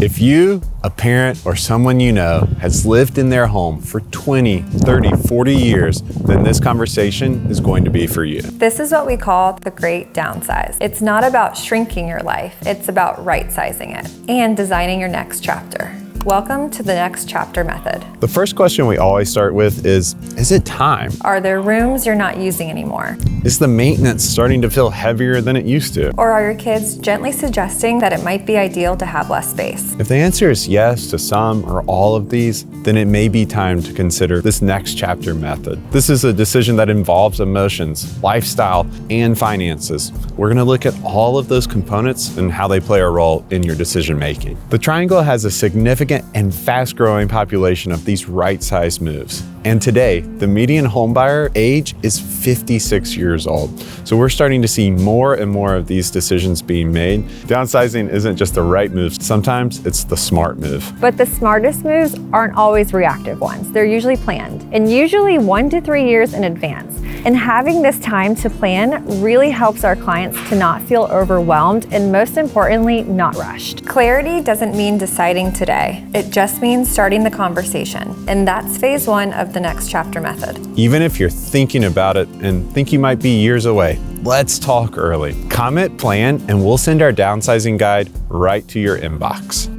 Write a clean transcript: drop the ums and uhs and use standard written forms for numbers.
If you, a parent, or someone you know has lived in their home for 20, 30, 40 years, then this conversation is going to be for you. This is what we call the great downsize. It's not about shrinking your life, it's about right-sizing it and designing your next chapter. Welcome to the Next Chapter Method. The first question we always start with is it time? Are there rooms you're not using anymore? Is the maintenance starting to feel heavier than it used to? Or are your kids gently suggesting that it might be ideal to have less space? If the answer is yes to some or all of these, then it may be time to consider this Next Chapter Method. This is a decision that involves emotions, lifestyle, and finances. We're going to look at all of those components and how they play a role in your decision making. The Triangle has a significant and fast-growing population of these right-sized moves. And today, the median homebuyer age is 56 years old. So we're starting to see more and more of these decisions being made. Downsizing isn't just the right move. Sometimes it's the smart move. But the smartest moves aren't always reactive ones. They're usually planned, and usually 1 to 3 years in advance. And having this time to plan really helps our clients to not feel overwhelmed and, most importantly, not rushed. Clarity doesn't mean deciding today. It just means starting the conversation. And that's phase 1 of the Next Chapter Method. Even if you're thinking about it and think you might be years away, let's talk early. Comment, plan, and we'll send our downsizing guide right to your inbox.